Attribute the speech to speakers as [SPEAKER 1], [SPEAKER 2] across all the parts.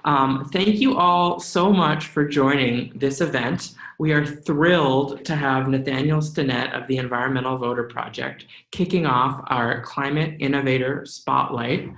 [SPEAKER 1] Thank you all so much for joining this event. We are thrilled to have Nathaniel Stinnett of the Environmental Voter Project kicking off our Climate Innovator Spotlight.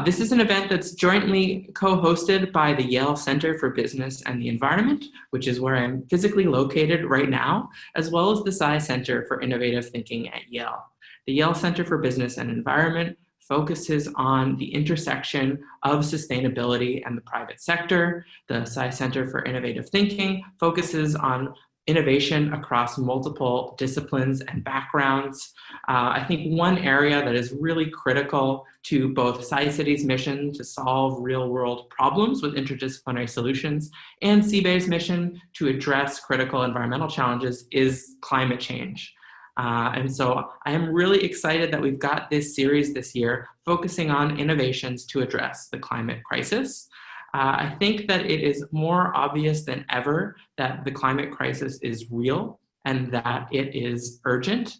[SPEAKER 1] This is an event that's jointly co-hosted by the Yale Center for Business and the Environment, which is where I'm physically located right now, as well as the Sci Center for Innovative Thinking at Yale. The Yale Center for Business and Environment focuses on the intersection of sustainability and the private sector. The Sci Center for Innovative Thinking focuses on innovation across multiple disciplines and backgrounds. I think one area that is really critical to both Sci-City's mission to solve real-world problems with interdisciplinary solutions and CBA's mission to address critical environmental challenges is climate change. And so I am really excited that we've got this series this year focusing on innovations to address the climate crisis. I think that it is more obvious than ever that the climate crisis is real and that it is urgent.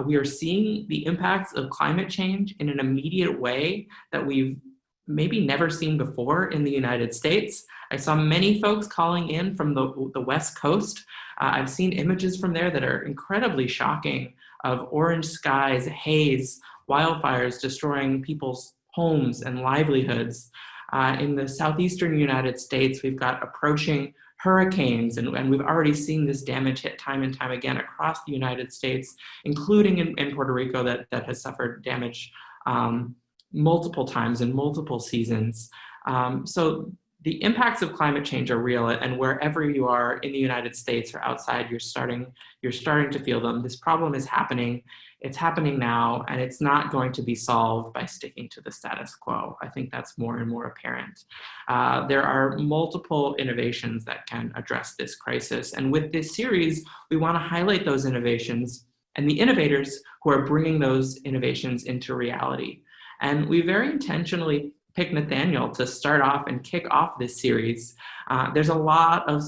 [SPEAKER 1] We are seeing the impacts of climate change in an immediate way that we've maybe never seen before in the United States. I saw many folks calling in from the West Coast. I've seen images from there that are incredibly shocking of orange skies, haze, wildfires destroying people's homes and livelihoods. In the southeastern United States, we've got approaching hurricanes, and we've already seen this damage hit time and time again across the United States, including in Puerto Rico that has suffered damage multiple times in multiple seasons. So the impacts of climate change are real, and wherever you are in the United States or outside, you're starting to feel them. This problem is happening. It's happening now, and it's not going to be solved by sticking to the status quo. I think that's more and more apparent. There are multiple innovations that can address this crisis, and with this series, we want to highlight those innovations and the innovators who are bringing those innovations into reality. And we very intentionally picked Nathaniel to start off and kick off this series. There's a lot of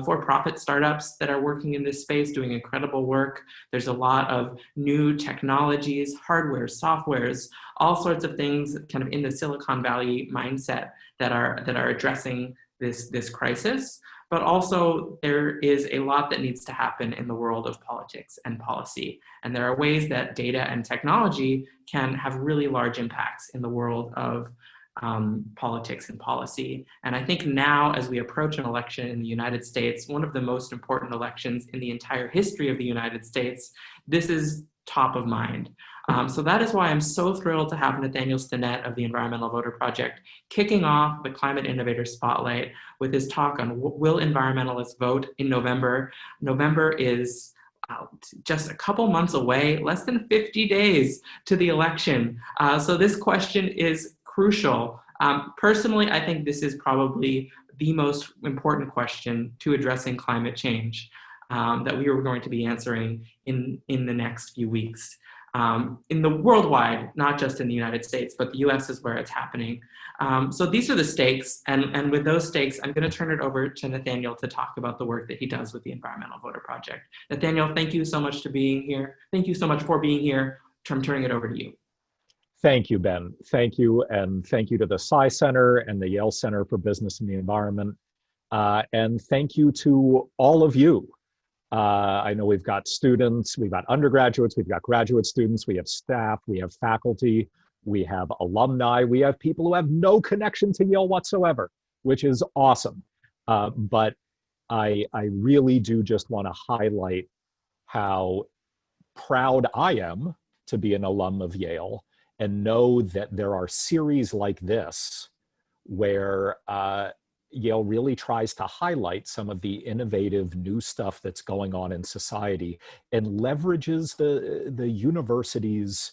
[SPEAKER 1] for-profit startups that are working in this space, doing incredible work. There's a lot of new technologies, hardware, softwares, all sorts of things kind of in the Silicon Valley mindset that are addressing this crisis. But also there is a lot that needs to happen in the world of politics and policy. And there are ways that data and technology can have really large impacts in the world of politics and policy. And I think now, as we approach an election in the United States, one of the most important elections in the entire history of the United States, this is top of mind. So that is why I'm so thrilled to have Nathaniel Stinnett of the Environmental Voter Project kicking off the Climate Innovator Spotlight with his talk on Will Environmentalists Vote in November. November is just a couple months away, less than 50 days to the election. So this question is crucial. Personally, I think this is probably the most important question to addressing climate change that we are going to be answering in the next few weeks. In the worldwide, not just in the United States, but the US is where it's happening. So these are the stakes, and with those stakes, I'm going to turn it over to Nathaniel to talk about the work that he does with the Environmental Voter Project. Nathaniel, thank you so much for being here. Thank you so much for being here. I'm turning it over to you.
[SPEAKER 2] Thank you, Ben. Thank you, and thank you to the Sci Center and the Yale Center for Business and the Environment. And thank you to all of you. I know we've got students, we've got undergraduates, we've got graduate students, we have staff, we have faculty, we have alumni, we have people who have no connection to Yale whatsoever, which is awesome. But I really do just want to highlight how proud I am to be an alum of Yale and know that there are series like this where Yale really tries to highlight some of the innovative new stuff that's going on in society and leverages the university's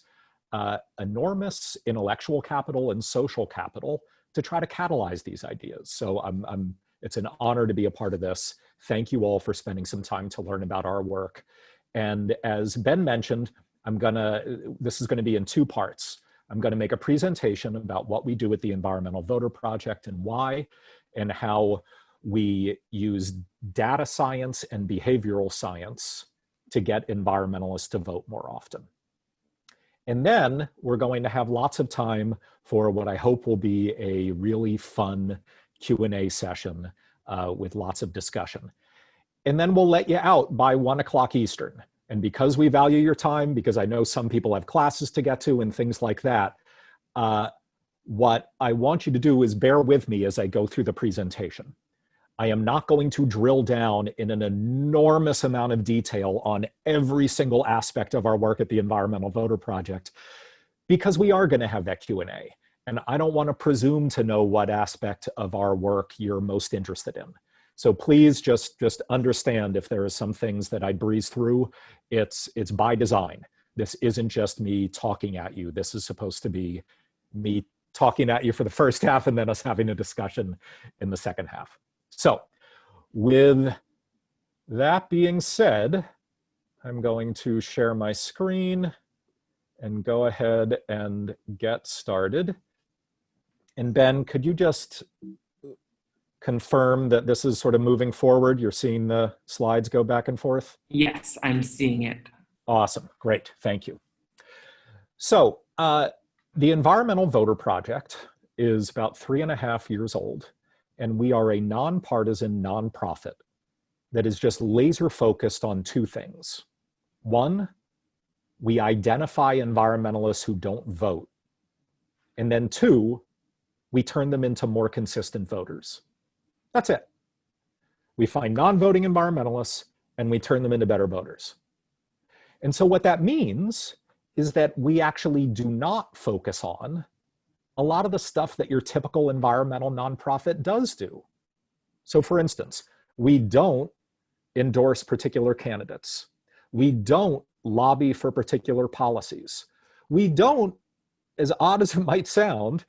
[SPEAKER 2] enormous intellectual capital and social capital to try to catalyze these ideas. So it's an honor to be a part of this. Thank you all for spending some time to learn about our work. And as Ben mentioned, this is gonna be in two parts. I'm gonna make a presentation about what we do at the Environmental Voter Project and why, and how we use data science and behavioral science to get environmentalists to vote more often. And then we're going to have lots of time for what I hope will be a really fun Q&A session with lots of discussion. And then we'll let you out by 1 o'clock Eastern. And because we value your time, because I know some people have classes to get to and things like that, what I want you to do is bear with me as I go through the presentation. I am not going to drill down in an enormous amount of detail on every single aspect of our work at the Environmental Voter Project, because we are going to have that Q&A. And I don't want to presume to know what aspect of our work you're most interested in. So please just understand if there are some things that I breeze through, it's by design. This isn't just me talking at you. This is supposed to be me talking at you for the first half and then us having a discussion in the second half. So with that being said, I'm going to share my screen and go ahead and get started. And Ben, could you just confirm that this is sort of moving forward? You're seeing the slides go back and forth?
[SPEAKER 1] Yes, I'm seeing it.
[SPEAKER 2] Awesome, great, thank you. So the Environmental Voter Project is about 3.5 years old, and we are a nonpartisan nonprofit that is just laser focused on 2 things. 1, we identify environmentalists who don't vote. And then 2, we turn them into more consistent voters. That's it. We find non-voting environmentalists and we turn them into better voters. And so what that means is that we actually do not focus on a lot of the stuff that your typical environmental nonprofit does do. So for instance, we don't endorse particular candidates. We don't lobby for particular policies. We don't, as odd as it might sound,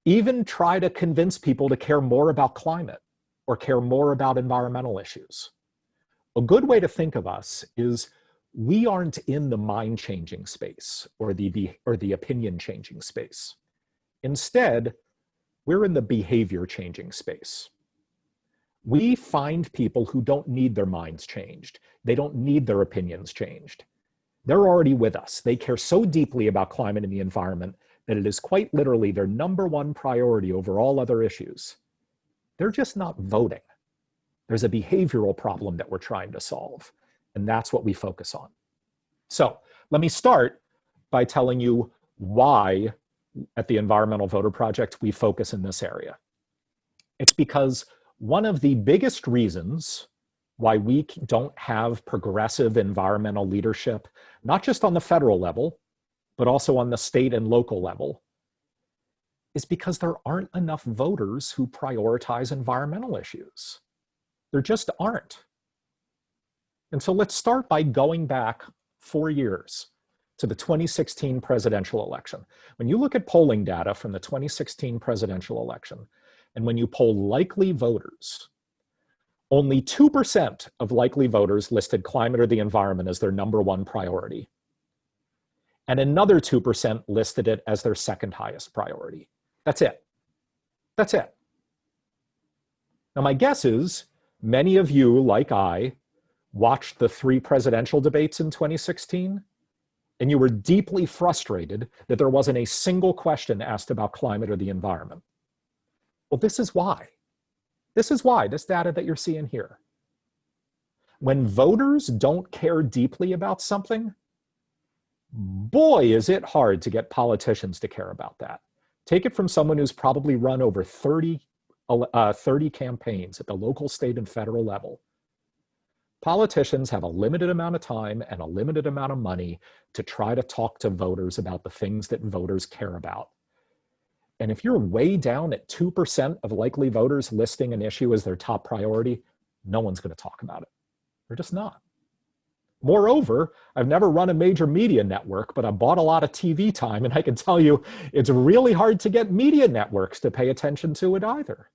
[SPEAKER 2] even try to convince people to care more about climate or care more about environmental issues. A good way to think of us is we aren't in the mind-changing space or the opinion-changing space. Instead, we're in the behavior-changing space. We find people who don't need their minds changed. They don't need their opinions changed. They're already with us. They care so deeply about climate and the environment that it is quite literally their #1 priority over all other issues. They're just not voting. There's a behavioral problem that we're trying to solve, and that's what we focus on. So let me start by telling you why at the Environmental Voter Project we focus in this area. It's because one of the biggest reasons why we don't have progressive environmental leadership, not just on the federal level, but also on the state and local level, is because there aren't enough voters who prioritize environmental issues. There just aren't. And so let's start by going back 4 years to the 2016 presidential election. When you look at polling data from the 2016 presidential election, and when you poll likely voters, only 2% of likely voters listed climate or the environment as their #1 priority. And another 2% listed it as their second highest priority. That's it. That's it. Now, my guess is many of you, like I, watched the 3 presidential debates in 2016, and you were deeply frustrated that there wasn't a single question asked about climate or the environment. Well, this is why. This is why, this data that you're seeing here. When voters don't care deeply about something, boy, is it hard to get politicians to care about that. Take it from someone who's probably run over 30 campaigns at the local, state, and federal level. Politicians have a limited amount of time and a limited amount of money to try to talk to voters about the things that voters care about. And if you're way down at 2% of likely voters listing an issue as their top priority, no one's going to talk about it. They're just not. Moreover, I've never run a major media network, but I bought a lot of TV time, and I can tell you it's really hard to get media networks to pay attention to it either.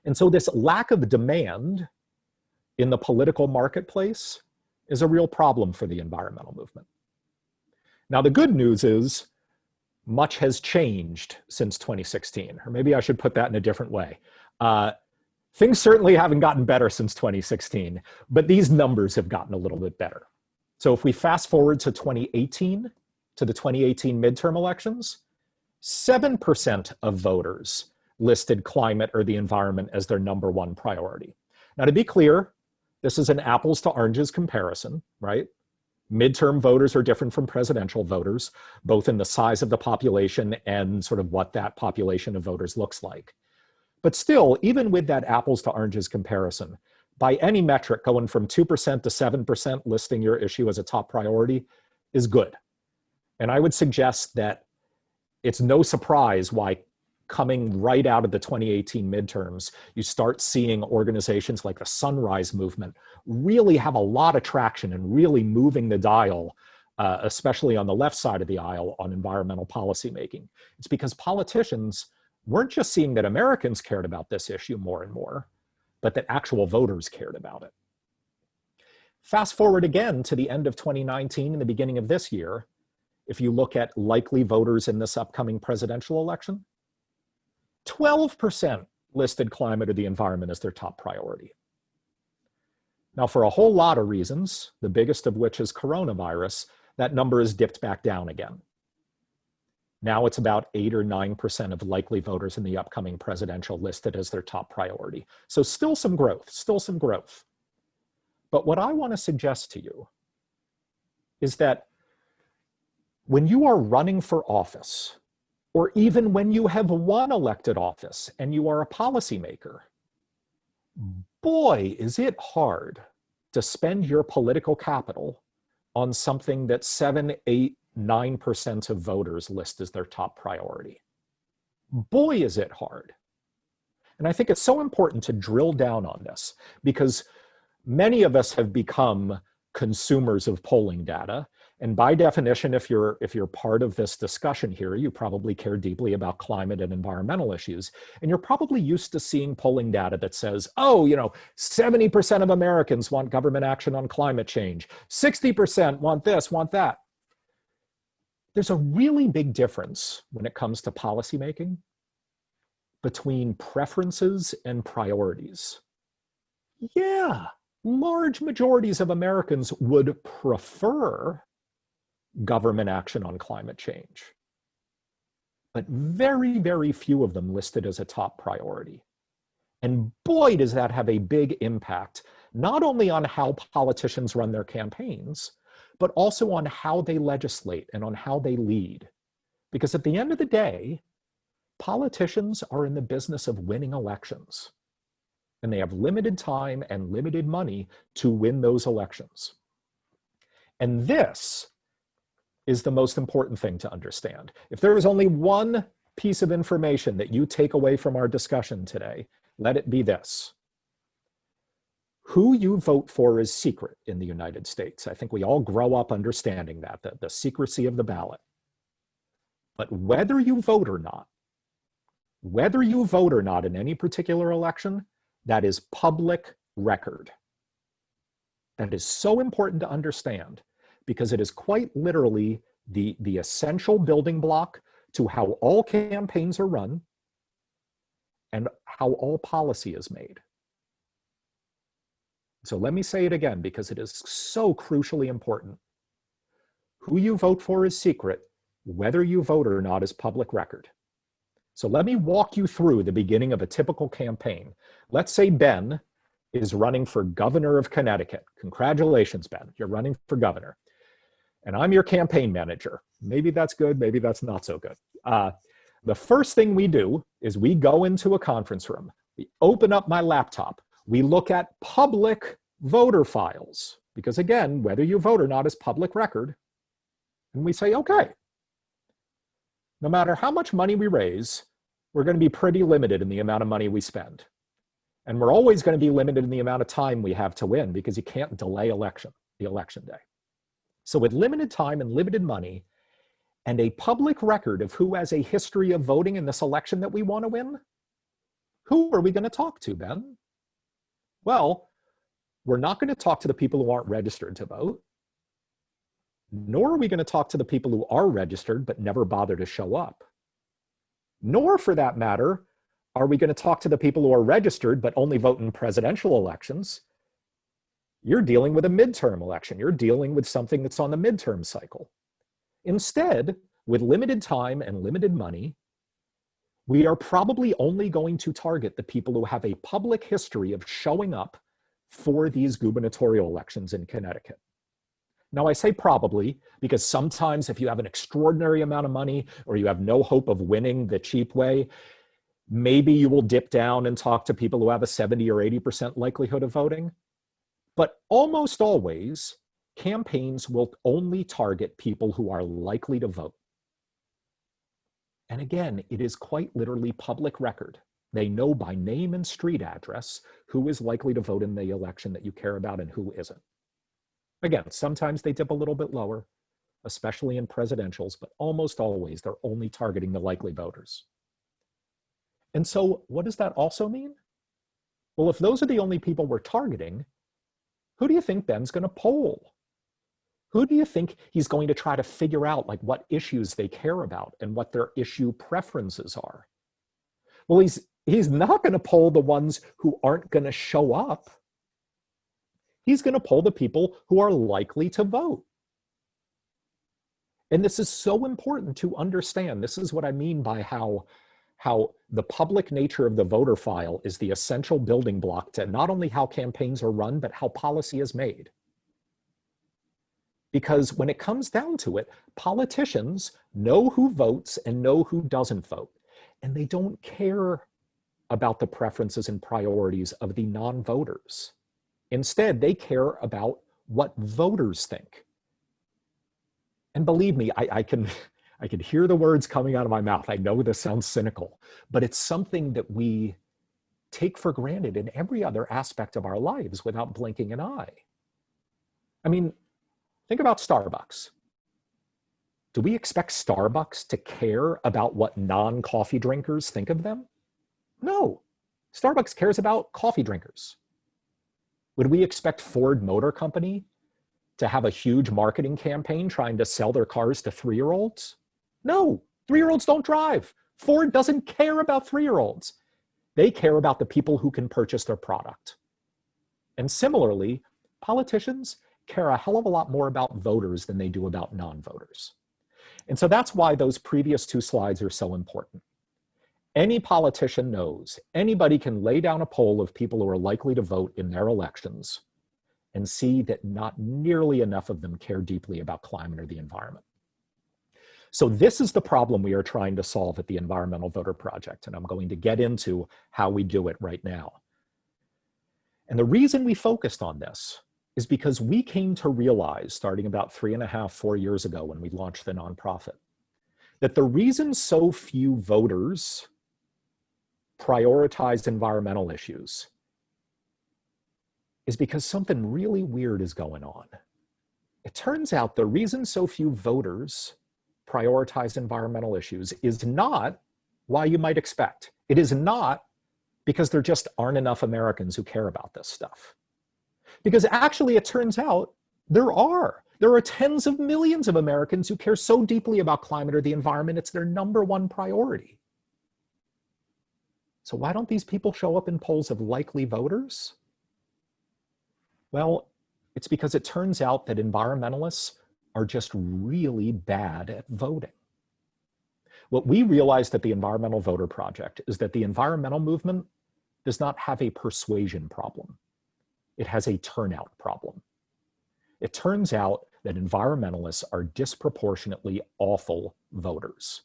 [SPEAKER 2] And so this lack of demand in the political marketplace is a real problem for the environmental movement. Now, the good news is much has changed since 2016, or maybe I should put that in a different way. Things certainly haven't gotten better since 2016, but these numbers have gotten a little bit better. So if we fast forward to 2018, to the 2018 midterm elections, 7% of voters listed climate or the environment as their #1 priority. Now, to be clear, this is an apples to oranges comparison, right? Midterm voters are different from presidential voters, both in the size of the population and sort of what that population of voters looks like. But still, even with that apples to oranges comparison, by any metric, going from 2% to 7% listing your issue as a top priority is good. And I would suggest that it's no surprise why, coming right out of the 2018 midterms, you start seeing organizations like the Sunrise Movement really have a lot of traction and really moving the dial, especially on the left side of the aisle, on environmental policymaking. It's because politicians weren't just seeing that Americans cared about this issue more and more, but that actual voters cared about it. Fast forward again to the end of 2019 and the beginning of this year, if you look at likely voters in this upcoming presidential election, 12% listed climate or the environment as their top priority. Now, for a whole lot of reasons, the biggest of which is coronavirus, that number has dipped back down again. Now it's about 8 or 9% of likely voters in the upcoming presidential listed as their top priority. So still some growth, still some growth. But what I want to suggest to you is that when you are running for office, or even when you have won elected office and you are a policymaker, boy, is it hard to spend your political capital on something that 7, 8, 9% of voters list as their top priority. Boy, is it hard. And I think it's so important to drill down on this because many of us have become consumers of polling data. And by definition, if you're part of this discussion here, you probably care deeply about climate and environmental issues. And you're probably used to seeing polling data that says, oh, 70% of Americans want government action on climate change. 60% want this, want that. There's a really big difference when it comes to policymaking between preferences and priorities. Yeah, large majorities of Americans would prefer government action on climate change, but very, very few of them listed as a top priority. And boy, does that have a big impact, not only on how politicians run their campaigns, but also on how they legislate and on how they lead. Because at the end of the day, politicians are in the business of winning elections, and they have limited time and limited money to win those elections. And this is the most important thing to understand. If there is only one piece of information that you take away from our discussion today, let it be this. Who you vote for is secret in the United States. I think we all grow up understanding that, the secrecy of the ballot. But whether you vote or not in any particular election, that is public record. That is so important to understand because it is quite literally the essential building block to how all campaigns are run and how all policy is made. So let me say it again because it is so crucially important. Who you vote for is secret. Whether you vote or not is public record. So let me walk you through the beginning of a typical campaign. Let's say Ben is running for governor of Connecticut. Congratulations, Ben, you're running for governor. And I'm your campaign manager. Maybe that's good, maybe that's not so good. The first thing we do is we go into a conference room. We open up my laptop. We look at public voter files, because again, whether you vote or not is public record. And we say, okay, no matter how much money we raise, we're going to be pretty limited in the amount of money we spend. And we're always going to be limited in the amount of time we have to win because you can't delay the election day. So with limited time and limited money and a public record of who has a history of voting in this election that we want to win, who are we going to talk to, Ben? Well, we're not going to talk to the people who aren't registered to vote, nor are we going to talk to the people who are registered but never bother to show up. Nor, for that matter, are we going to talk to the people who are registered but only vote in presidential elections. You're dealing with a midterm election. You're dealing with something that's on the midterm cycle. Instead, with limited time and limited money, we are probably only going to target the people who have a public history of showing up for these gubernatorial elections in Connecticut. Now, I say probably because sometimes if you have an extraordinary amount of money or you have no hope of winning the cheap way, maybe you will dip down and talk to people who have a 70 or 80% likelihood of voting. But almost always, campaigns will only target people who are likely to vote. And again, it is quite literally public record. They know by name and street address who is likely to vote in the election that you care about and who isn't. Again, sometimes they dip a little bit lower, especially in presidentials, but almost always they're only targeting the likely voters. And so what does that also mean? Well, if those are the only people we're targeting, who do you think Ben's going to poll? Who do you think he's going to try to figure out like what issues they care about and what their issue preferences are? Well, he's not going to poll the ones who aren't going to show up. He's going to poll the people who are likely to vote. And this is so important to understand. This is what I mean by how the public nature of the voter file is the essential building block to not only how campaigns are run, but how policy is made. Because when it comes down to it, politicians know who votes and know who doesn't vote. And they don't care about the preferences and priorities of the non-voters. Instead, they care about what voters think. And believe me, I can hear the words coming out of my mouth. I know this sounds cynical, but it's something that we take for granted in every other aspect of our lives without blinking an eye. I mean, think about Starbucks. Do we expect Starbucks to care about what non-coffee drinkers think of them? No. Starbucks cares about coffee drinkers. Would we expect Ford Motor Company to have a huge marketing campaign trying to sell their cars to 3-year-olds? No, 3-year-olds don't drive. Ford doesn't care about 3-year-olds. They care about the people who can purchase their product. And similarly, politicians care a hell of a lot more about voters than they do about non-voters. And so that's why those previous 2 slides are so important. Any politician knows anybody can lay down a poll of people who are likely to vote in their elections and see that not nearly enough of them care deeply about climate or the environment. So this is the problem we are trying to solve at the Environmental Voter Project, and I'm going to get into how we do it right now. And the reason we focused on this is because we came to realize, starting about 3.5, 4 years ago when we launched the nonprofit, that the reason so few voters prioritize environmental issues is because something really weird is going on. It turns out the reason so few voters prioritize environmental issues is not why you might expect. It is not because there just aren't enough Americans who care about this stuff. Because actually, it turns out there are. There are tens of millions of Americans who care so deeply about climate or the environment, it's their #1 priority. So why don't these people show up in polls of likely voters? Well, it's because it turns out that environmentalists are just really bad at voting. What we realized at the Environmental Voter Project is that the environmental movement does not have a persuasion problem. It has a turnout problem. It turns out that environmentalists are disproportionately awful voters.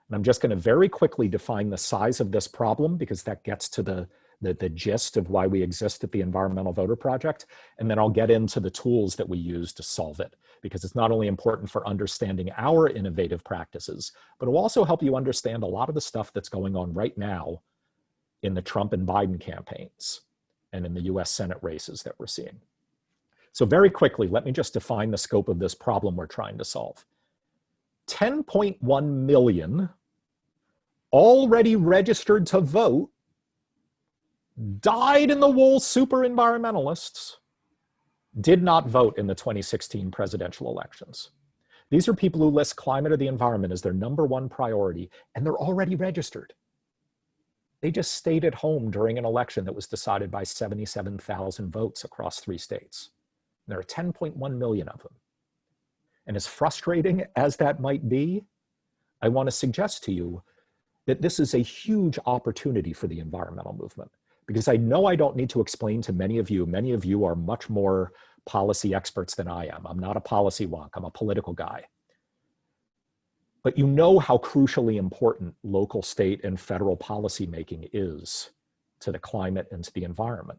[SPEAKER 2] And I'm just going to very quickly define the size of this problem because that gets to the gist of why we exist at the Environmental Voter Project. And then I'll get into the tools that we use to solve it, because it's not only important for understanding our innovative practices, but it will also help you understand a lot of the stuff that's going on right now in the Trump and Biden campaigns and in the US Senate races that we're seeing. So very quickly, let me just define the scope of this problem we're trying to solve. 10.1 million already registered to vote dyed-in-the-wool super environmentalists did not vote in the 2016 presidential elections. These are people who list climate or the environment as their #1 priority, and they're already registered. They just stayed at home during an election that was decided by 77,000 votes across 3 states. There are 10.1 million of them. And as frustrating as that might be, I want to suggest to you that this is a huge opportunity for the environmental movement. Because I know I don't need to explain to many of you are much more policy experts than I am. I'm not a policy wonk, I'm a political guy. But you know how crucially important local, state, and federal policymaking is to the climate and to the environment.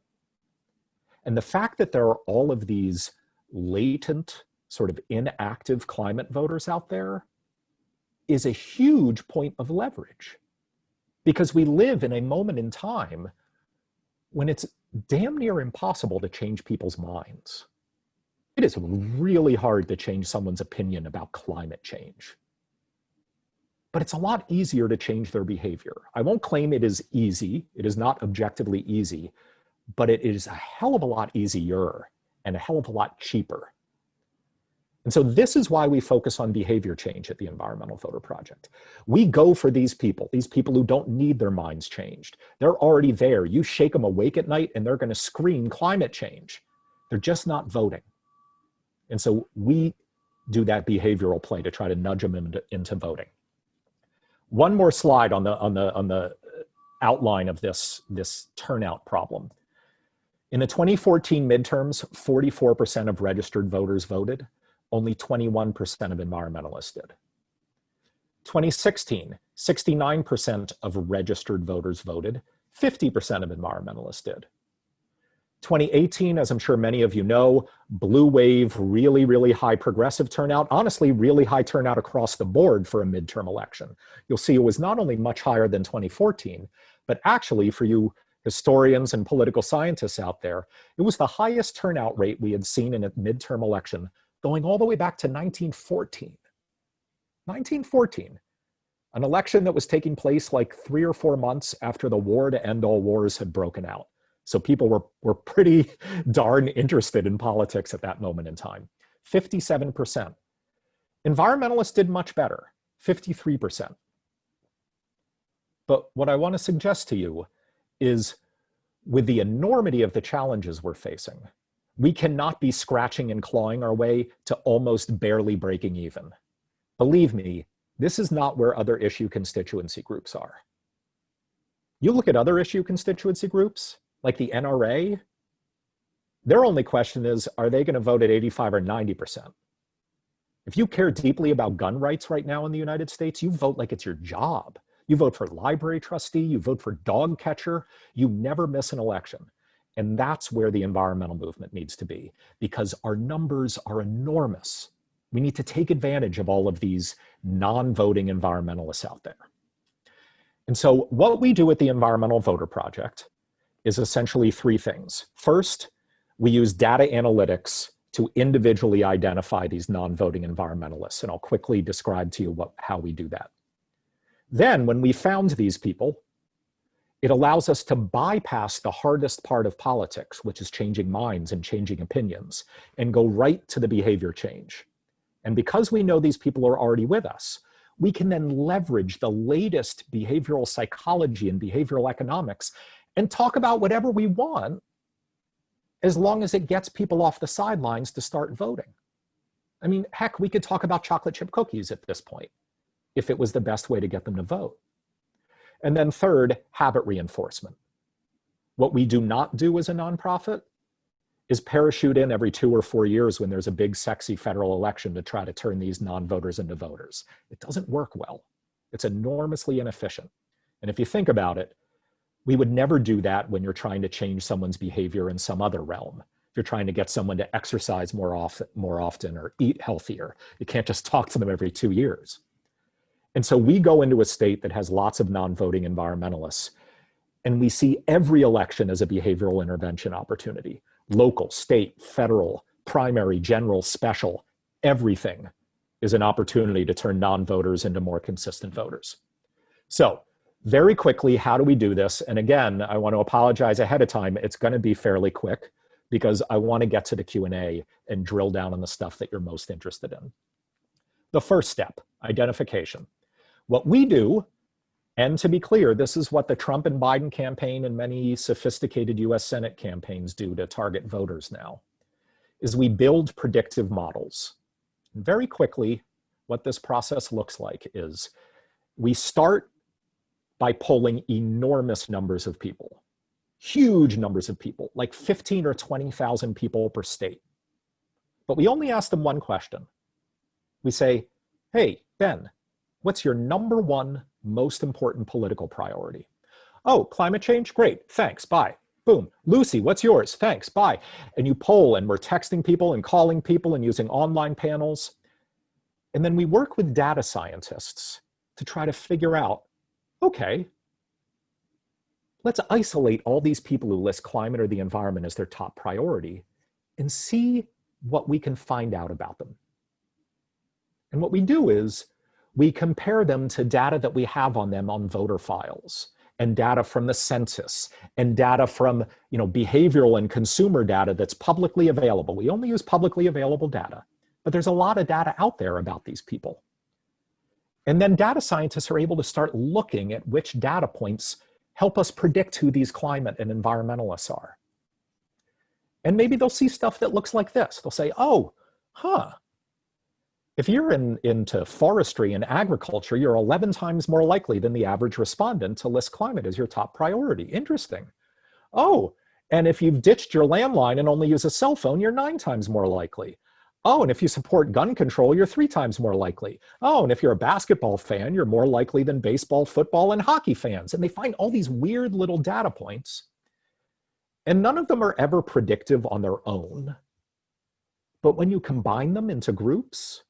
[SPEAKER 2] And the fact that there are all of these latent, sort of inactive climate voters out there is a huge point of leverage. Because we live in a moment in time when it's damn near impossible to change people's minds. It is really hard to change someone's opinion about climate change. But it's a lot easier to change their behavior. I won't claim it is easy. It is not objectively easy, but it is a hell of a lot easier and a hell of a lot cheaper. And so this is why we focus on behavior change at the Environmental Voter Project. We go for these people who don't need their minds changed. They're already there. You shake them awake at night and they're going to scream climate change. They're just not voting. And so we do that behavioral play to try to nudge them into voting. One more slide on the outline of this turnout problem. In the 2014 midterms, 44% of registered voters voted. Only 21% of environmentalists did. 2016, 69% of registered voters voted. 50% of environmentalists did. 2018, as I'm sure many of you know, blue wave, really, really high progressive turnout, honestly, really high turnout across the board for a midterm election. You'll see it was not only much higher than 2014, but actually for you historians and political scientists out there, it was the highest turnout rate we had seen in a midterm election going all the way back to 1914. 1914, an election that was taking place like 3 or 4 months after the war to end all wars had broken out. So people were pretty darn interested in politics at that moment in time. 57%. Environmentalists did much better, 53%. But what I want to suggest to you is, with the enormity of the challenges we're facing, we cannot be scratching and clawing our way to almost barely breaking even. Believe me, this is not where other issue constituency groups are. You look at other issue constituency groups, like the NRA, their only question is, are they going to vote at 85 or 90%? If you care deeply about gun rights right now in the United States, you vote like it's your job. You vote for library trustee, you vote for dog catcher, you never miss an election. And that's where the environmental movement needs to be, because our numbers are enormous. We need to take advantage of all of these non-voting environmentalists out there. And so what we do at the Environmental Voter Project is essentially 3 things. First, we use data analytics to individually identify these non-voting environmentalists, and I'll quickly describe to you how we do that. Then, when we found these people, it allows us to bypass the hardest part of politics, which is changing minds and changing opinions, and go right to the behavior change. And because we know these people are already with us, we can then leverage the latest behavioral psychology and behavioral economics and talk about whatever we want, as long as it gets people off the sidelines to start voting. I mean, heck, we could talk about chocolate chip cookies at this point, if it was the best way to get them to vote. And then third, habit reinforcement. What we do not do as a nonprofit is parachute in every 2 or 4 years when there's a big, sexy federal election to try to turn these non-voters into voters. It doesn't work well. It's enormously inefficient. And if you think about it, we would never do that when you're trying to change someone's behavior in some other realm. If you're trying to get someone to exercise more often or eat healthier, you can't just talk to them every 2 years. And so we go into a state that has lots of non-voting environmentalists, and we see every election as a behavioral intervention opportunity. Local, state, federal, primary, general, special, everything is an opportunity to turn non-voters into more consistent voters. So very quickly, how do we do this? And again, I want to apologize ahead of time. It's going to be fairly quick because I want to get to the Q&A and drill down on the stuff that you're most interested in. The first step, identification. What we do, and to be clear, this is what the Trump and Biden campaign and many sophisticated US Senate campaigns do to target voters now, is we build predictive models. Very quickly, what this process looks like is we start by polling enormous numbers of people, huge numbers of people, like 15 or 20,000 people per state. But we only ask them one question. We say, hey, Ben, what's your number one most important political priority? Oh, climate change? Great, thanks, bye. Boom. Lucy, what's yours? Thanks, bye. And you poll, and we're texting people and calling people and using online panels. And then we work with data scientists to try to figure out, okay, let's isolate all these people who list climate or the environment as their top priority and see what we can find out about them. And what we do is we compare them to data that we have on them on voter files, and data from the census, and data from behavioral and consumer data that's publicly available. We only use publicly available data, but there's a lot of data out there about these people. And then data scientists are able to start looking at which data points help us predict who these climate and environmentalists are. And maybe they'll see stuff that looks like this. They'll say, oh, if you're into forestry and agriculture, you're 11 times more likely than the average respondent to list climate as your top priority. Interesting. Oh, and if you've ditched your landline and only use a cell phone, you're 9 times more likely. Oh, and if you support gun control, you're 3 times more likely. Oh, and if you're a basketball fan, you're more likely than baseball, football, and hockey fans. And they find all these weird little data points. And none of them are ever predictive on their own. But when you combine them into groups,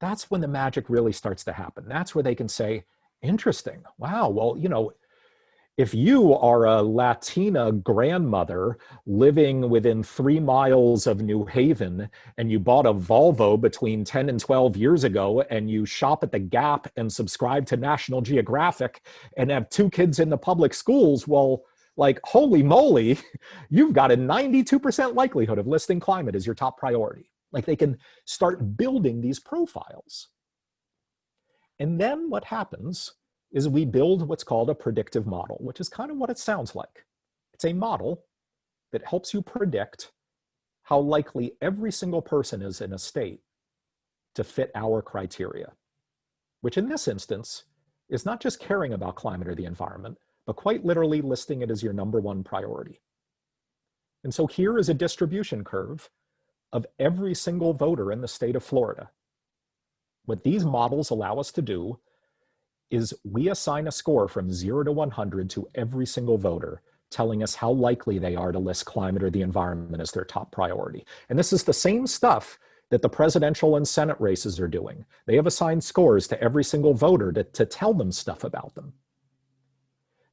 [SPEAKER 2] that's when the magic really starts to happen. That's where they can say, interesting, wow, well, if you are a Latina grandmother living within 3 miles of New Haven and you bought a Volvo between 10 and 12 years ago and you shop at the Gap and subscribe to National Geographic and have 2 kids in the public schools, well, like, holy moly, you've got a 92% likelihood of listing climate as your top priority. Like, they can start building these profiles. And then what happens is we build what's called a predictive model, which is kind of what it sounds like. It's a model that helps you predict how likely every single person is in a state to fit our criteria, which in this instance is not just caring about climate or the environment, but quite literally listing it as your number one priority. And so here is a distribution curve of every single voter in the state of Florida. What these models allow us to do is we assign a score from 0 to 100 to every single voter, telling us how likely they are to list climate or the environment as their top priority. And this is the same stuff that the presidential and Senate races are doing. They have assigned scores to every single voter to tell them stuff about them.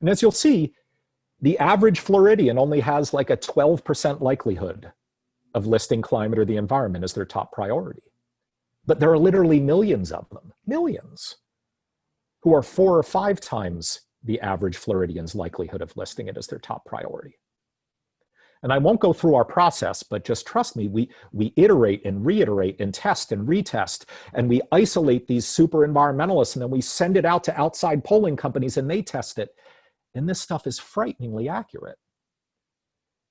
[SPEAKER 2] And as you'll see, the average Floridian only has like a 12% likelihood of listing climate or the environment as their top priority. But there are literally millions of them, millions, who are 4 or 5 times the average Floridian's likelihood of listing it as their top priority. And I won't go through our process, but just trust me, we iterate and reiterate and test and retest, and we isolate these super environmentalists, and then we send it out to outside polling companies and they test it. And this stuff is frighteningly accurate.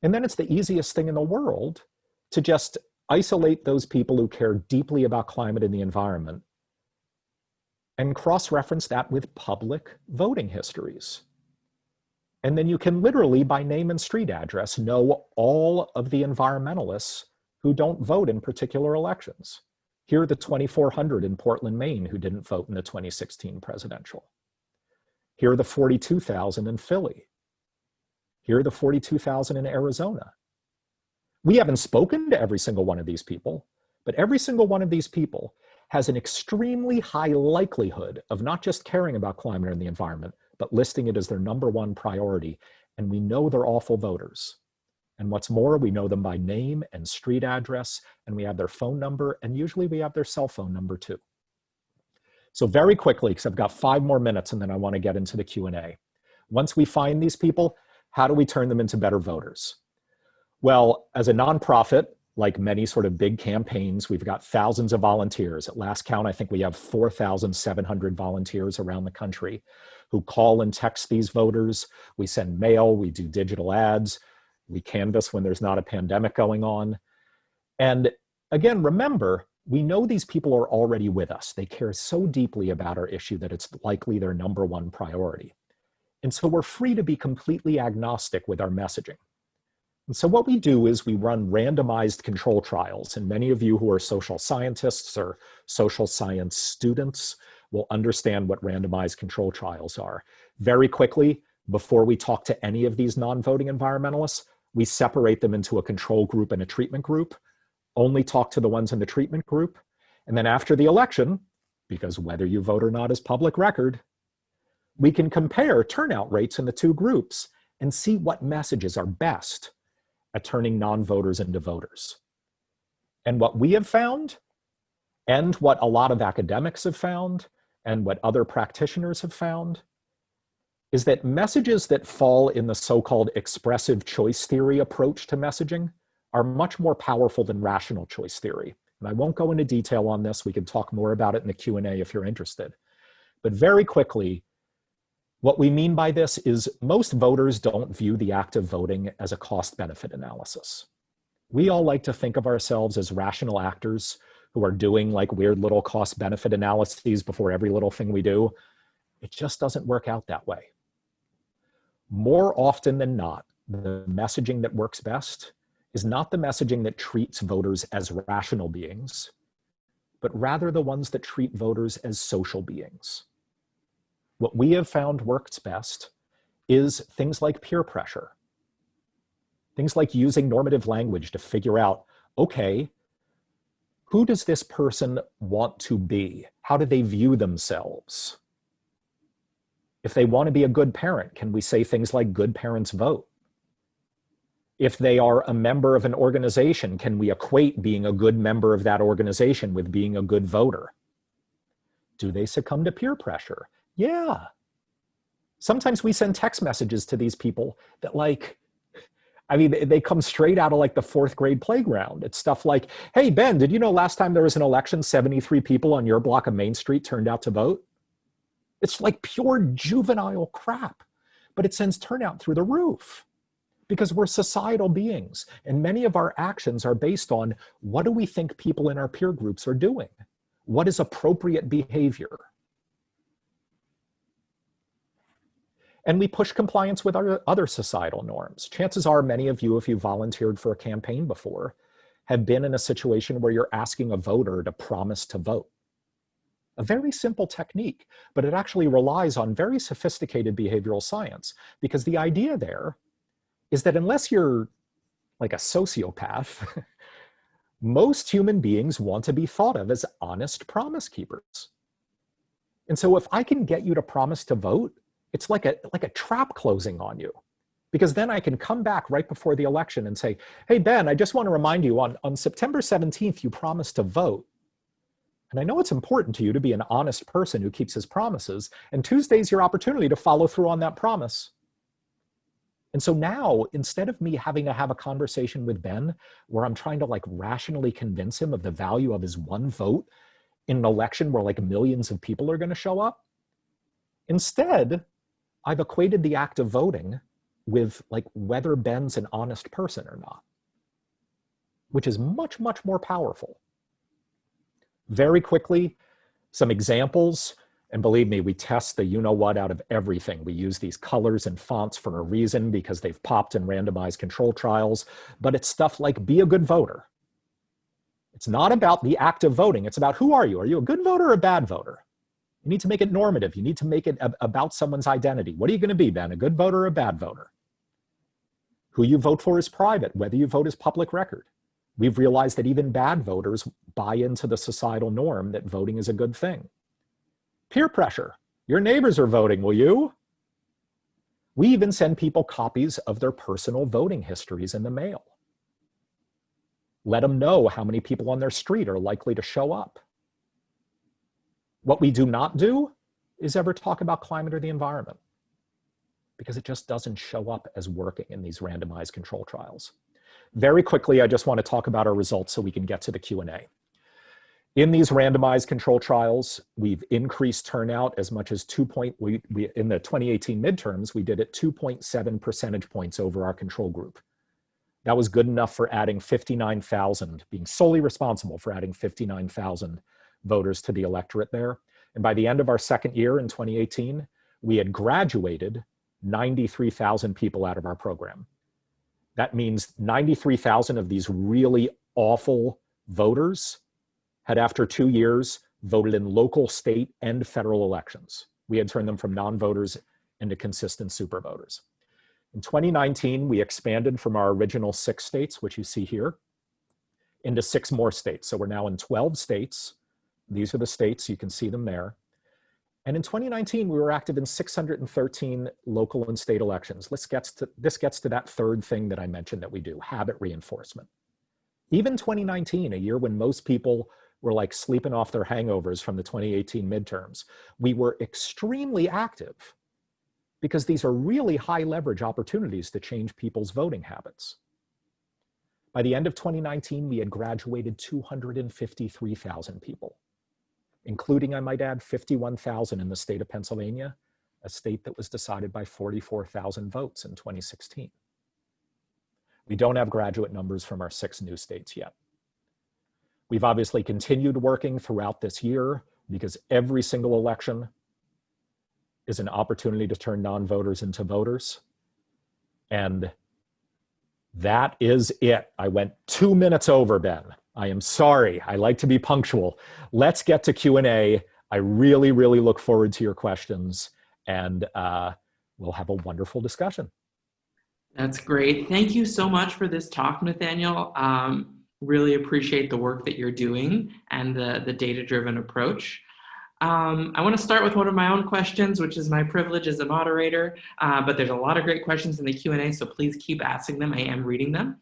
[SPEAKER 2] And then it's the easiest thing in the world to just isolate those people who care deeply about climate and the environment and cross-reference that with public voting histories. And then you can literally, by name and street address, know all of the environmentalists who don't vote in particular elections. Here are the 2,400 in Portland, Maine, who didn't vote in the 2016 presidential. Here are the 42,000 in Philly. Here are the 42,000 in Arizona. We haven't spoken to every single one of these people, but every single one of these people has an extremely high likelihood of not just caring about climate and the environment, but listing it as their number one priority. And we know they're awful voters. And what's more, we know them by name and street address, and we have their phone number, and usually we have their cell phone number too. So very quickly, because I've got 5 more minutes and then I want to get into the Q&A. Once we find these people, how do we turn them into better voters? Well, as a nonprofit, like many sort of big campaigns, we've got thousands of volunteers. At last count, I think we have 4,700 volunteers around the country who call and text these voters. We send mail, we do digital ads, we canvass when there's not a pandemic going on. And again, remember, we know these people are already with us. They care so deeply about our issue that it's likely their number one priority. And so we're free to be completely agnostic with our messaging. And so what we do is we run randomized control trials. And many of you who are social scientists or social science students will understand what randomized control trials are. Very quickly, before we talk to any of these non-voting environmentalists, we separate them into a control group and a treatment group, only talk to the ones in the treatment group. And then after the election, because whether you vote or not is public record, we can compare turnout rates in the two groups and see what messages are best at turning non-voters into voters. And what we have found, and what a lot of academics have found, and what other practitioners have found, is that messages that fall in the so-called expressive choice theory approach to messaging are much more powerful than rational choice theory. And I won't go into detail on this. We can talk more about it in the Q&A if you're interested. But very quickly, what we mean by this is most voters don't view the act of voting as a cost-benefit analysis. We all like to think of ourselves as rational actors who are doing like weird little cost-benefit analyses before every little thing we do. It just doesn't work out that way. More often than not, the messaging that works best is not the messaging that treats voters as rational beings, but rather the ones that treat voters as social beings. What we have found works best is things like peer pressure. Things like using normative language to figure out, okay, who does this person want to be? How do they view themselves? If they want to be a good parent, can we say things like good parents vote? If they are a member of an organization, can we equate being a good member of that organization with being a good voter? Do they succumb to peer pressure? Yeah. Sometimes we send text messages to these people that they come straight out of like the 4th grade playground. It's stuff like, hey, Ben, did you know last time there was an election, 73 people on your block of Main Street turned out to vote? It's like pure juvenile crap, but it sends turnout through the roof because we're societal beings. And many of our actions are based on what do we think people in our peer groups are doing? What is appropriate behavior? And we push compliance with our other societal norms. Chances are many of you, if you volunteered for a campaign before, have been in a situation where you're asking a voter to promise to vote. A very simple technique, but it actually relies on very sophisticated behavioral science, because the idea there is that unless you're like a sociopath, most human beings want to be thought of as honest promise keepers. And so if I can get you to promise to vote, it's like a trap closing on you, because then I can come back right before the election and say, hey, Ben, I just want to remind you on September 17th, you promised to vote. And I know it's important to you to be an honest person who keeps his promises. And Tuesday's your opportunity to follow through on that promise. And so now, instead of me having to have a conversation with Ben where I'm trying to like rationally convince him of the value of his one vote in an election where like millions of people are going to show up, instead, I've equated the act of voting with like whether Ben's an honest person or not, which is much, much more powerful. Very quickly, some examples, and believe me, we test the you-know-what out of everything. We use these colors and fonts for a reason because they've popped in randomized control trials, but it's stuff like be a good voter. It's not about the act of voting, it's about who are you? Are you a good voter or a bad voter? You need to make it normative. You need to make it about someone's identity. What are you going to be, Ben? A good voter or a bad voter? Who you vote for is private. Whether you vote is public record. We've realized that even bad voters buy into the societal norm that voting is a good thing. Peer pressure. Your neighbors are voting, will you? We even send people copies of their personal voting histories in the mail. Let them know how many people on their street are likely to show up. What we do not do is ever talk about climate or the environment, because it just doesn't show up as working in these randomized control trials. Very quickly, I just want to talk about our results so we can get to the Q&A. In these randomized control trials, we've increased turnout as much as in the 2018 midterms, we did it 2.7 percentage points over our control group. That was good enough for adding 59,000, being solely responsible for adding 59,000 voters to the electorate there. And by the end of our second year in 2018, we had graduated 93,000 people out of our program. That means 93,000 of these really awful voters had, after 2 years, voted in local, state, and federal elections. We had turned them from non-voters into consistent super voters. In 2019, we expanded from our original 6 states, which you see here, into 6 more states. So we're now in 12 states. These are the states, you can see them there. And in 2019, we were active in 613 local and state elections. This gets to that third thing that I mentioned that we do, habit reinforcement. Even 2019, a year when most people were like sleeping off their hangovers from the 2018 midterms, we were extremely active because these are really high leverage opportunities to change people's voting habits. By the end of 2019, we had graduated 253,000 people, including, I might add, 51,000 in the state of Pennsylvania, a state that was decided by 44,000 votes in 2016. We don't have graduate numbers from our 6 new states yet. We've obviously continued working throughout this year because every single election is an opportunity to turn non-voters into voters. And that is it. I went 2 minutes over, Ben. I am sorry. I like to be punctual. Let's get to Q&A. I really, really look forward to your questions, and we'll have a wonderful discussion.
[SPEAKER 1] That's great. Thank you so much for this talk, Nathaniel. Really appreciate the work that you're doing and the data-driven approach. I want to start with one of my own questions, which is my privilege as a moderator, but there's a lot of great questions in the Q&A, so please keep asking them. I am reading them.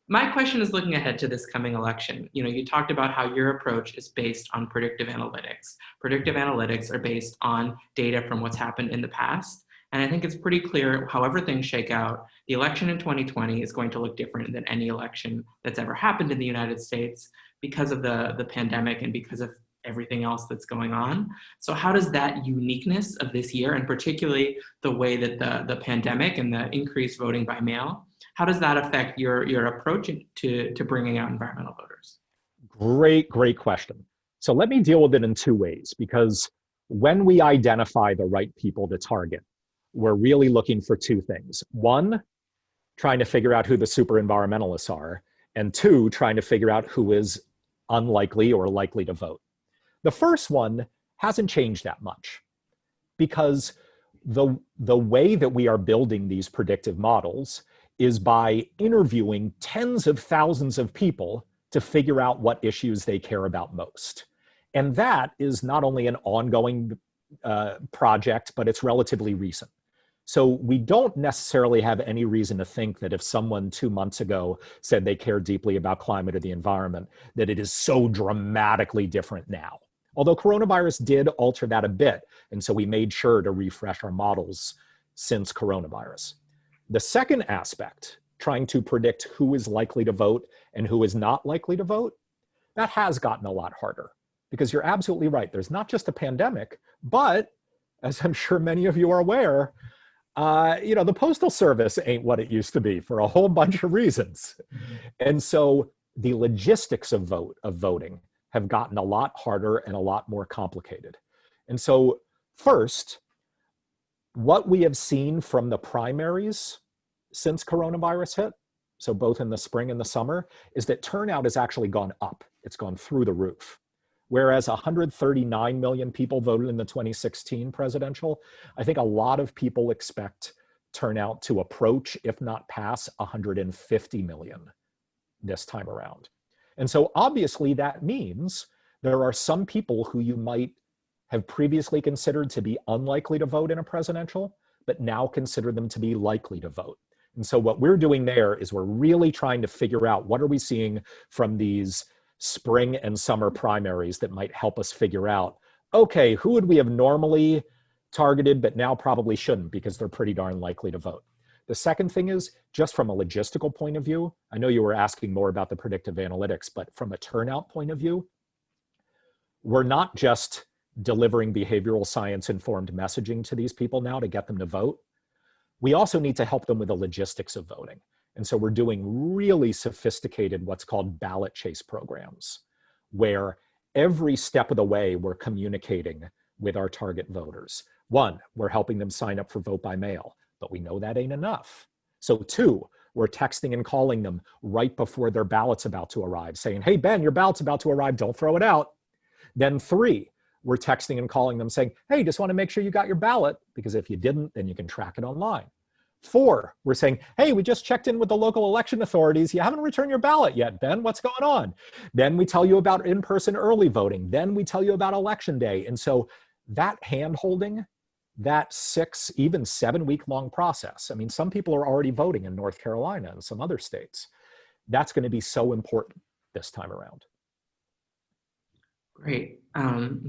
[SPEAKER 1] My question is looking ahead to this coming election. You talked about how your approach is based on predictive analytics. Predictive analytics are based on data from what's happened in the past. And I think it's pretty clear, however things shake out, the election in 2020 is going to look different than any election that's ever happened in the United States because of the pandemic and because of everything else that's going on. So how does that uniqueness of this year, and particularly the way that the pandemic and the increased voting by mail, how does that affect your approach to bringing out environmental voters?
[SPEAKER 2] Great, great question. So let me deal with it in 2 ways, because when we identify the right people to target, we're really looking for 2 things. 1, trying to figure out who the super environmentalists are, and 2, trying to figure out who is unlikely or likely to vote. The first one hasn't changed that much, because the way that we are building these predictive models is by interviewing tens of thousands of people to figure out what issues they care about most. And that is not only an ongoing project, but it's relatively recent. So we don't necessarily have any reason to think that if someone 2 months ago said they care deeply about climate or the environment, that it is so dramatically different now. Although coronavirus did alter that a bit, and so we made sure to refresh our models since coronavirus. The second aspect, trying to predict who is likely to vote and who is not likely to vote, that has gotten a lot harder, because you're absolutely right. There's not just a pandemic, but as I'm sure many of you are aware, the Postal Service ain't what it used to be for a whole bunch of reasons. And so the logistics of voting have gotten a lot harder and a lot more complicated. And so first, what we have seen from the primaries since coronavirus hit, so both in the spring and the summer, is that turnout has actually gone up. It's gone through the roof. Whereas 139 million people voted in the 2016 presidential, I think a lot of people expect turnout to approach, if not pass, 150 million this time around. And so obviously that means there are some people who you might have previously considered to be unlikely to vote in a presidential, but now consider them to be likely to vote. And so what we're doing there is we're really trying to figure out what are we seeing from these spring and summer primaries that might help us figure out, okay, who would we have normally targeted but now probably shouldn't because they're pretty darn likely to vote. The second thing is, just from a logistical point of view, I know you were asking more about the predictive analytics, but from a turnout point of view, we're not just delivering behavioral science informed messaging to these people now to get them to vote. We also need to help them with the logistics of voting. And so we're doing really sophisticated, what's called ballot chase programs, where every step of the way we're communicating with our target voters. 1, we're helping them sign up for vote by mail. but we know that ain't enough. So 2, we're texting and calling them right before their ballot's about to arrive, saying, hey, Ben, your ballot's about to arrive, don't throw it out. Then 3, we're texting and calling them saying, hey, just want to make sure you got your ballot, because if you didn't, then you can track it online. 4, we're saying, hey, we just checked in with the local election authorities. You haven't returned your ballot yet, Ben. What's going on? Then we tell you about in-person early voting. Then we tell you about election day. And so that hand-holding, that 6, even 7-week-long process. I mean, some people are already voting in North Carolina and some other states. That's going to be so important this time around.
[SPEAKER 1] Great.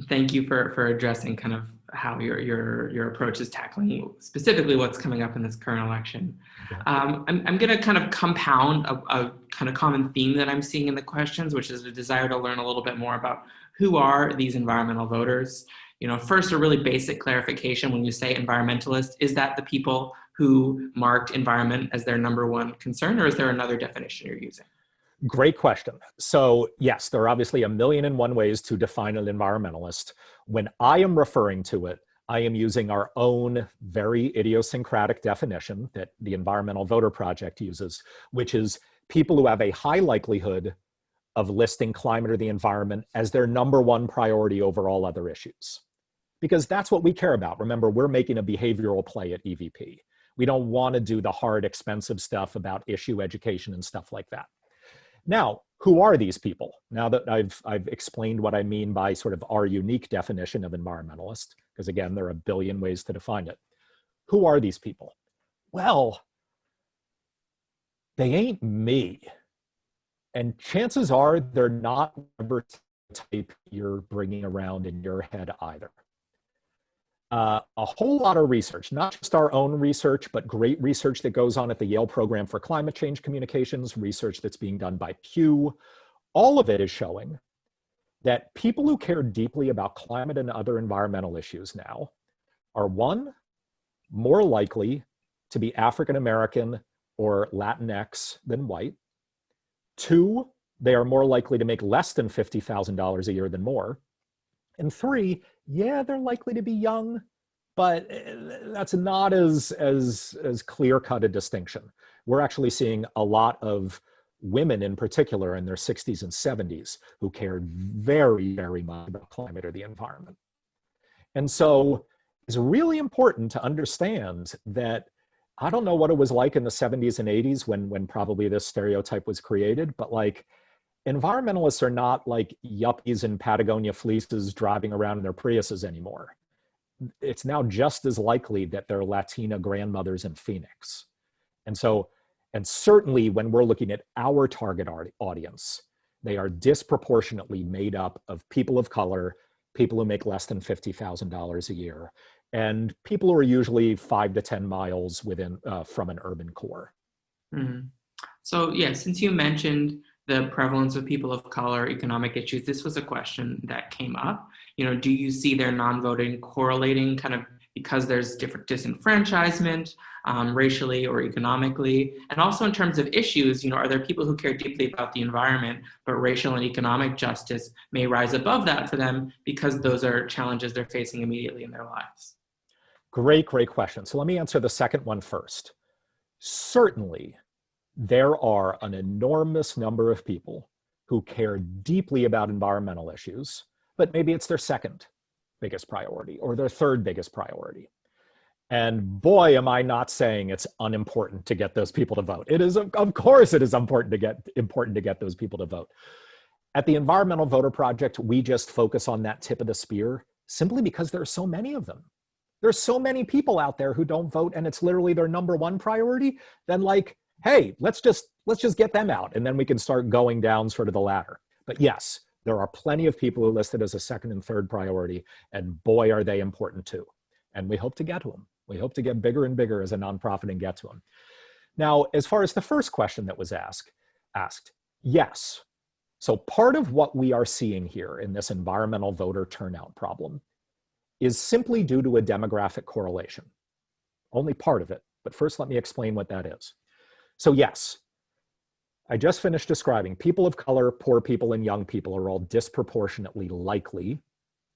[SPEAKER 1] Thank you for addressing kind of how your approach is tackling specifically what's coming up in this current election. I'm going to kind of compound a kind of common theme that I'm seeing in the questions, which is a desire to learn a little bit more about who are these environmental voters. You know, first, a really basic clarification: when you say environmentalist, is that the people who marked environment as their #1 concern, or is there another definition you're using?
[SPEAKER 2] Great question. So yes, there are obviously 1,000,001 ways to define an environmentalist. When I am referring to it, I am using our own very idiosyncratic definition that the Environmental Voter Project uses, which is people who have a high likelihood of listing climate or the environment as their #1 priority over all other issues. Because that's what we care about. Remember, we're making a behavioral play at EVP. We don't want to do the hard, expensive stuff about issue education and stuff like that. Now, who are these people? Now that I've explained what I mean by sort of our unique definition of environmentalist, because again, there are a billion ways to define it. Who are these people? Well, they ain't me. And chances are they're not the type you're bringing around in your head either. A whole lot of research, not just our own research, but great research that goes on at the Yale Program for Climate Change Communications, research that's being done by Pew. All of it is showing that people who care deeply about climate and other environmental issues now are, 1, more likely to be African American or Latinx than white. 2, they are more likely to make less than $50,000 a year than more. And 3, yeah, they're likely to be young, but that's not as clear-cut a distinction. We're actually seeing a lot of women in particular in their 60s and 70s who care very, very much about climate or the environment. And so it's really important to understand that I don't know what it was like in the 70s and 80s when probably this stereotype was created, but like, environmentalists are not like yuppies in Patagonia fleeces driving around in their Priuses anymore. It's now just as likely that they're Latina grandmothers in Phoenix. And so, and certainly when we're looking at our target audience, they are disproportionately made up of people of color, people who make less than $50,000 a year, and people who are usually 5 to 10 miles within from an urban core.
[SPEAKER 1] Mm-hmm. So yeah, since you mentioned the prevalence of people of color, economic issues, this was a question that came up. You know, do you see their non-voting correlating kind of because there's different disenfranchisement racially or economically? And also in terms of issues, you know, are there people who care deeply about the environment, but racial and economic justice may rise above that for them because those are challenges they're facing immediately in their lives?
[SPEAKER 2] Great question. So let me answer the second one first. Certainly, there are an enormous number of people who care deeply about environmental issues, but maybe it's their second biggest priority or their third biggest priority. And boy, am I not saying it's unimportant to get those people to vote. It is, of course, it is important to get those people to vote. At the Environmental Voter Project, we just focus on that tip of the spear simply because there are so many of them. There's so many people out there who don't vote and it's literally their #1 priority. Then like, hey, let's just get them out and then we can start going down sort of the ladder. But yes, there are plenty of people who are listed as a second and third priority, and boy, are they important too. And we hope to get to them. We hope to get bigger and bigger as a nonprofit and get to them. Now, as far as the first question that was asked, yes. So part of what we are seeing here in this environmental voter turnout problem is simply due to a demographic correlation. Only part of it, but first let me explain what that is. So yes, I just finished describing people of color, poor people, and young people are all disproportionately likely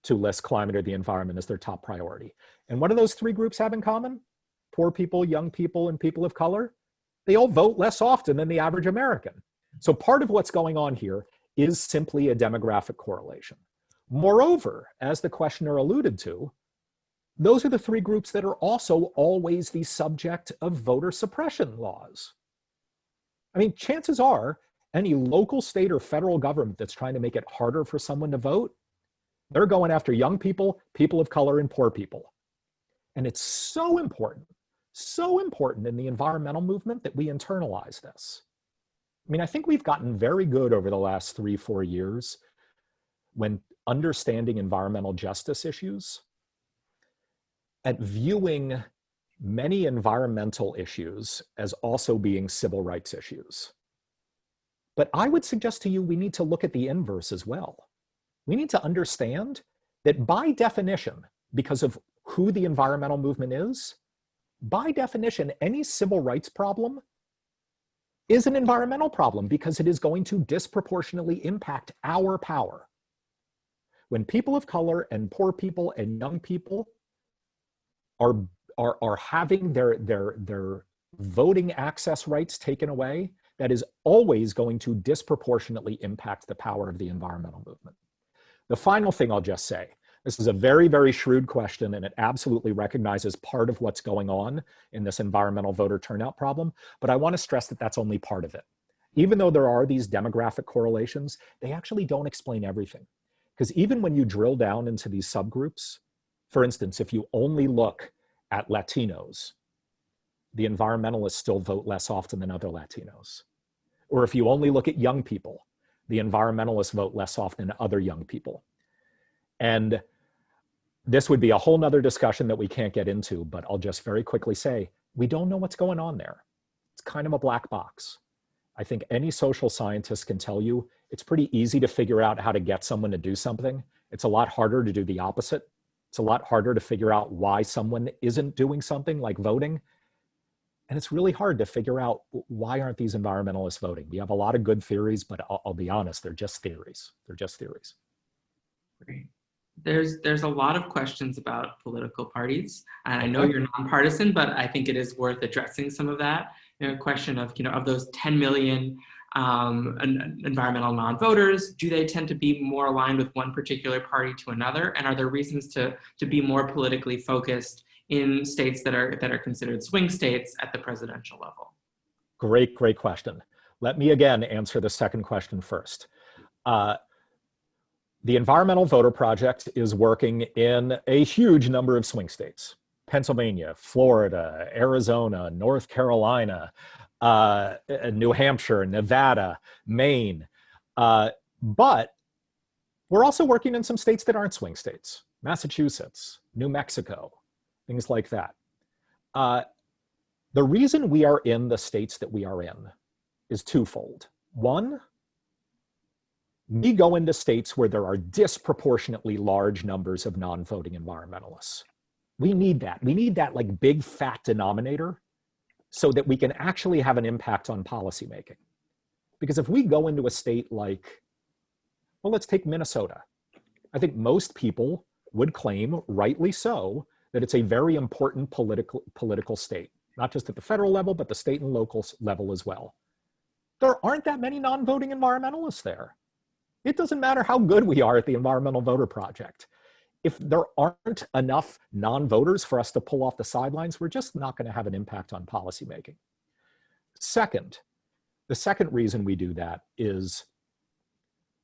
[SPEAKER 2] to list climate or the environment as their top priority. And what do those 3 groups have in common? poor people, young people, and people of color, they all vote less often than the average American. So part of what's going on here is simply a demographic correlation. Moreover, as the questioner alluded to, those are the three groups that are also always the subject of voter suppression laws. I mean, chances are any local, state, or federal government that's trying to make it harder for someone to vote, they're going after young people, people of color, and poor people. And it's so important in the environmental movement that we internalize this. I mean, I think we've gotten very good over the last 3-4 years when understanding environmental justice issues at viewing many environmental issues as also being civil rights issues. But I would suggest to you, we need to look at the inverse as well. We need to understand that by definition, because of who the environmental movement is, by definition, any civil rights problem is an environmental problem because it is going to disproportionately impact our power. When people of color and poor people and young people are having their voting access rights taken away, that is always going to disproportionately impact the power of the environmental movement. The final thing I'll just say, this is a very, very shrewd question, and it absolutely recognizes part of what's going on in this environmental voter turnout problem, but I want to stress that that's only part of it. Even though there are these demographic correlations, they actually don't explain everything. Because even when you drill down into these subgroups, for instance, if you only look at Latinos, the environmentalists still vote less often than other Latinos. Or if you only look at young people, the environmentalists vote less often than other young people. And this would be a whole nother discussion that we can't get into, but I'll just very quickly say, we don't know what's going on there. It's kind of a black box. I think any social scientist can tell you it's pretty easy to figure out how to get someone to do something. It's a lot harder to do the opposite. It's a lot harder to figure out why someone isn't doing something like voting. And it's really hard to figure out why aren't these environmentalists voting? We have a lot of good theories, but I'll be honest, they're just theories. They're just theories.
[SPEAKER 1] Great. There's a lot of questions about political parties, and I know you're nonpartisan, but I think it is worth addressing some of that. You know, question of, of those 10 million environmental non-voters, do they tend to be more aligned with one particular party to another? And are there reasons to be more politically focused in states that are considered swing states at the presidential level?
[SPEAKER 2] Great question. Let me again answer the second question first. The Environmental Voter Project is working in a huge number of swing states: Pennsylvania, Florida, Arizona, North Carolina, New Hampshire, Nevada, Maine. But we're also working in some states that aren't swing states: Massachusetts, New Mexico, things like that. The reason we are in the states that we are in is twofold. One, we go into states where there are disproportionately large numbers of non-voting environmentalists. We need that. We need that like big fat denominator so that we can actually have an impact on policymaking. Because if we go into a state like, well, let's take Minnesota. I think most people would claim, rightly so, that it's a very important political state, not just at the federal level, but the state and local level as well. There aren't that many non-voting environmentalists there. It doesn't matter how good we are at the Environmental Voter Project. If there aren't enough non-voters for us to pull off the sidelines, we're just not going to have an impact on policymaking. Second, the second reason we do that is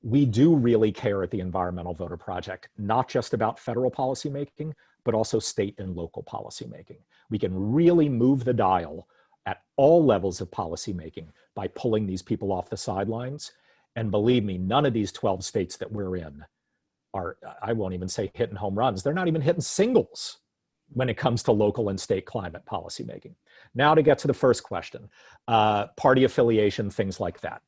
[SPEAKER 2] we do really care at the Environmental Voter Project, not just about federal policymaking, but also state and local policymaking. We can really move the dial at all levels of policymaking by pulling these people off the sidelines. And believe me, none of these 12 states that we're in are, I won't even say hitting home runs. They're not even hitting singles when it comes to local and state climate policymaking. Now to get to the first question, party affiliation, things like that.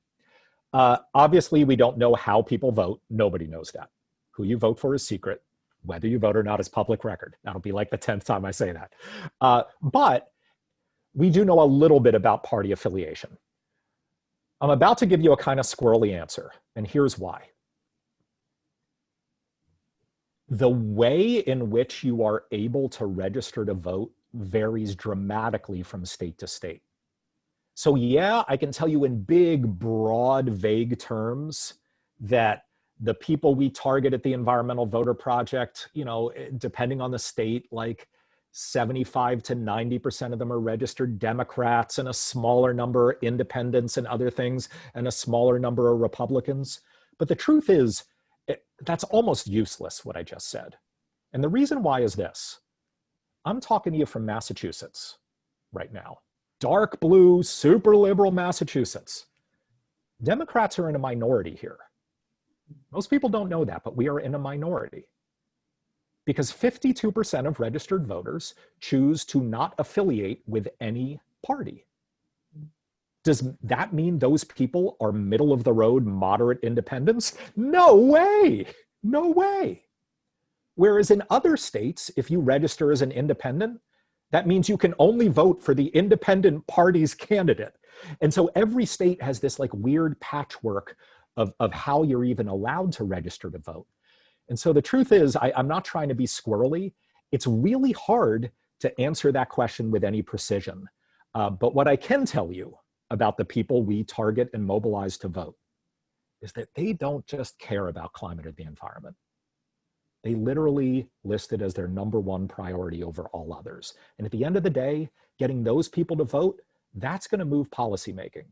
[SPEAKER 2] Obviously, we don't know how people vote. Nobody knows that. Who you vote for is secret. Whether you vote or not is public record. That'll be like the 10th time I say that. But we do know a little bit about party affiliation. I'm about to give you a kind of squirrely answer, and here's why. The way in which you are able to register to vote varies dramatically from state to state. So yeah, I can tell you in big, broad, vague terms that the people we target at the Environmental Voter Project, you know, depending on the state, like 75 to 90% of them are registered Democrats, and a smaller number are independents and other things, and a smaller number are Republicans. But the truth is, that's almost useless, what I just said. And the reason why is this. I'm talking to you from Massachusetts right now. Dark blue, super liberal Massachusetts. Democrats are in a minority here. Most people don't know that, but we are in a minority because 52% of registered voters choose to not affiliate with any party. Does that mean those people are middle of the road, moderate independents? No way, no way. Whereas in other states, if you register as an independent, that means you can only vote for the independent party's candidate. And so every state has this like weird patchwork of how you're even allowed to register to vote. And so the truth is, I'm not trying to be squirrely. It's really hard to answer that question with any precision. But what I can tell you about the people we target and mobilize to vote is that they don't just care about climate or the environment. They literally list it as their #1 priority over all others. And at the end of the day, getting those people to vote, that's going to move policymaking.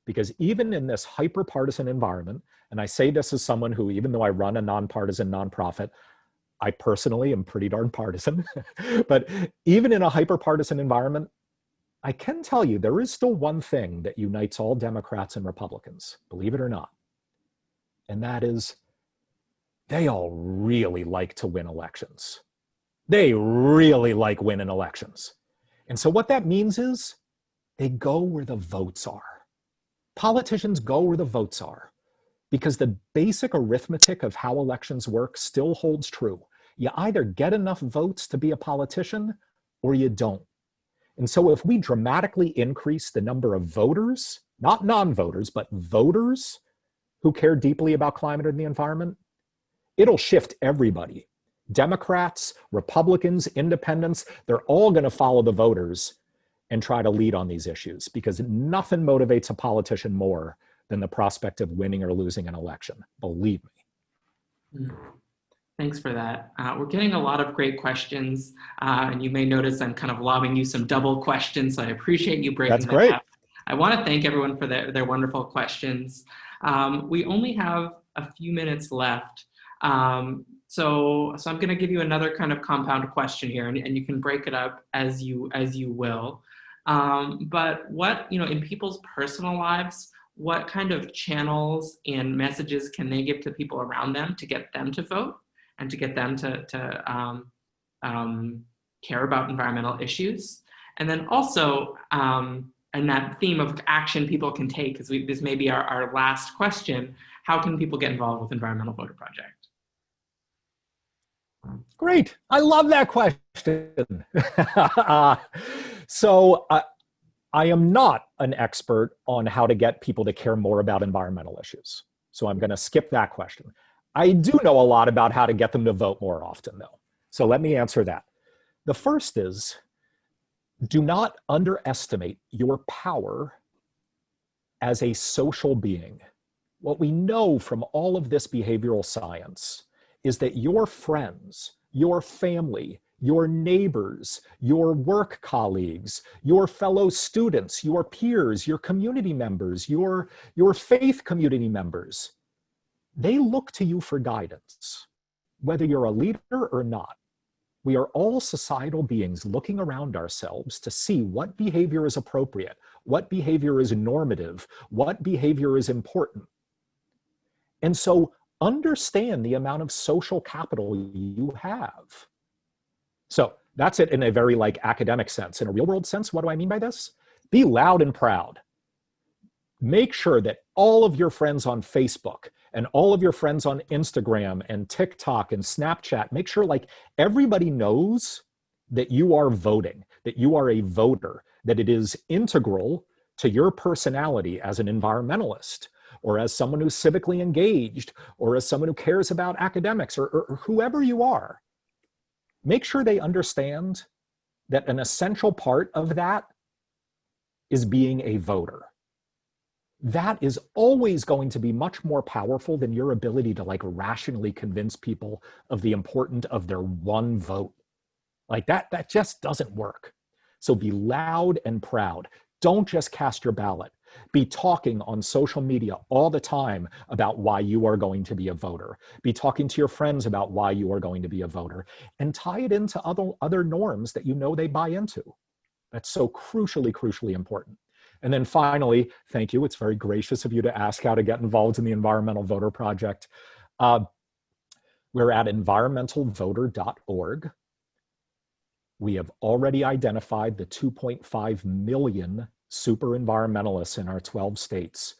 [SPEAKER 2] Because even in this hyper-partisan environment, and I say this as someone who, even though I run a nonpartisan nonprofit, I personally am pretty darn partisan. But even in a hyper-partisan environment, I can tell you there is still one thing that unites all Democrats and Republicans, believe it or not. And that is, they all really like to win elections. They really like winning elections. And so what that means is they go where the votes are. Politicians go where the votes are because the basic arithmetic of how elections work still holds true. You either get enough votes to be a politician or you don't. And so if we dramatically increase the number of voters, not non-voters, but voters who care deeply about climate and the environment, it'll shift everybody. Democrats, Republicans, independents, they're all going to follow the voters and try to lead on these issues because nothing motivates a politician more than the prospect of winning or losing an election. Believe me.
[SPEAKER 1] Thanks for that. We're getting a lot of great questions, and you may notice I'm kind of lobbing you some double questions, so I appreciate you breaking that up. I want to thank everyone for their wonderful questions. We only have a few minutes left. So I'm going to give you another kind of compound question here, and you can break it up as you will. But what, in people's personal lives, what kind of channels and messages can they give to people around them to get them to vote and to get them to care about environmental issues? And then also, and that theme of action people can take, because this may be our last question, how can people get involved with Environmental Voter Project?
[SPEAKER 2] Great. I love that question. So I am not an expert on how to get people to care more about environmental issues. So I'm going to skip that question. I do know a lot about how to get them to vote more often, though. So let me answer that. The first is, do not underestimate your power as a social being. What we know from all of this behavioral science is that your friends, your family, your neighbors, your work colleagues, your fellow students, your peers, your community members, your faith community members, they look to you for guidance, whether you're a leader or not. We are all societal beings looking around ourselves to see what behavior is appropriate, what behavior is normative, what behavior is important. And so understand the amount of social capital you have. So that's it in a very academic sense. In a real world sense, what do I mean by this? Be loud and proud. Make sure that all of your friends on Facebook and all of your friends on Instagram and TikTok and Snapchat, make sure everybody knows that you are voting, that you are a voter, that it is integral to your personality as an environmentalist, or as someone who's civically engaged, or as someone who cares about academics, or whoever you are. Make sure they understand that an essential part of that is being a voter. That is always going to be much more powerful than your ability to like rationally convince people of the importance of their one vote. Like that just doesn't work. So be loud and proud. Don't just cast your ballot. Be talking on social media all the time about why you are going to be a voter. Be talking to your friends about why you are going to be a voter, and tie it into other norms that you know they buy into. That's so crucially important. And then finally, thank you. It's very gracious of you to ask how to get involved in the Environmental Voter Project. We're at environmentalvoter.org. We have already identified the 2.5 million super environmentalists in our 12 states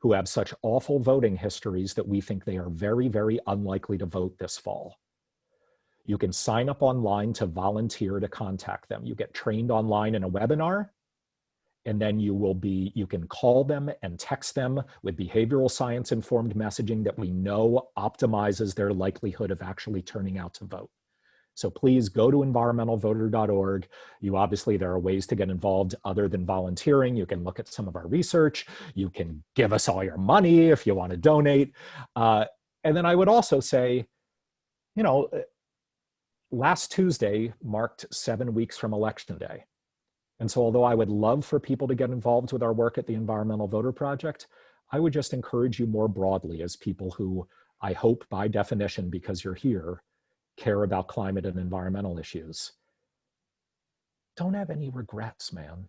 [SPEAKER 2] who have such awful voting histories that we think they are very unlikely to vote this fall. You can sign up online to volunteer to contact them. You get trained online in a webinar, and then you can call them and text them with behavioral science informed messaging that we know optimizes their likelihood of actually turning out to vote. So please go to environmentalvoter.org. There are ways to get involved other than volunteering. You can look at some of our research. You can give us all your money if you want to donate. And then I would also say, last Tuesday marked 7 weeks from Election Day. And so although I would love for people to get involved with our work at the Environmental Voter Project, I would just encourage you more broadly as people who, I hope by definition, because you're here, care about climate and environmental issues. Don't have any regrets, man.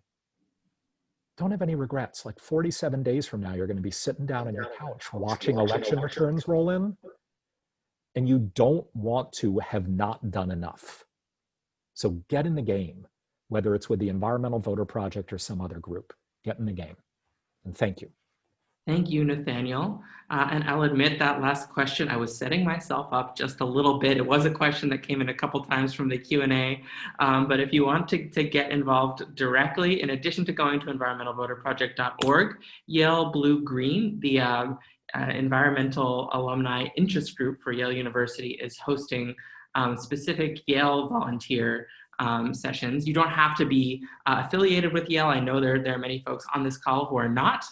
[SPEAKER 2] Don't have any regrets. Like 47 days from now, you're going to be sitting down on your couch watching election returns roll in, and you don't want to have not done enough. So get in the game, whether it's with the Environmental Voter Project or some other group. Get in the game. And thank you.
[SPEAKER 1] Thank you, Nathaniel. And I'll admit that last question, I was setting myself up just a little bit. It was a question that came in a couple times from the Q&A. But if you want to get involved directly, in addition to going to environmentalvoterproject.org, Yale Blue Green, the environmental alumni interest group for Yale University, is hosting specific Yale volunteer sessions. You don't have to be affiliated with Yale. I know there are many folks on this call who are not,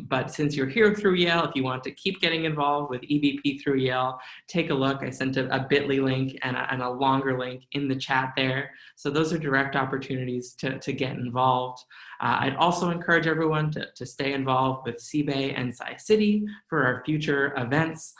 [SPEAKER 1] but since you're here through Yale, if you want to keep getting involved with EVP through Yale, take a look. I sent a bit.ly link and a longer link in the chat there. So those are direct opportunities to get involved. I'd also encourage everyone to stay involved with CBay and Sci-City for our future events.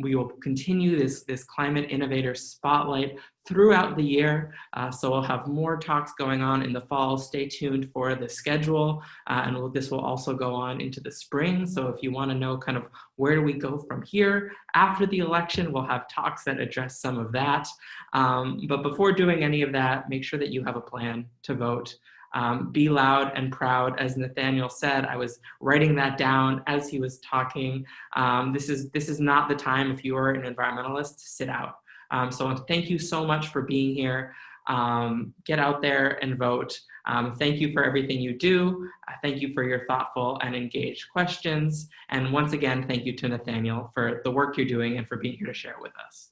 [SPEAKER 1] We will continue this Climate Innovator Spotlight throughout the year. So we'll have more talks going on in the fall. Stay tuned for the schedule. And this will also go on into the spring. So if you want to know kind of where do we go from here after the election, we'll have talks that address some of that. But before doing any of that, make sure that you have a plan to vote. Be loud and proud. As Nathaniel said, I was writing that down as he was talking. This is not the time, if you are an environmentalist, to sit out. So thank you so much for being here. Get out there and vote. Thank you for everything you do. Thank you for your thoughtful and engaged questions. And once again, thank you to Nathaniel for the work you're doing and for being here to share it with us.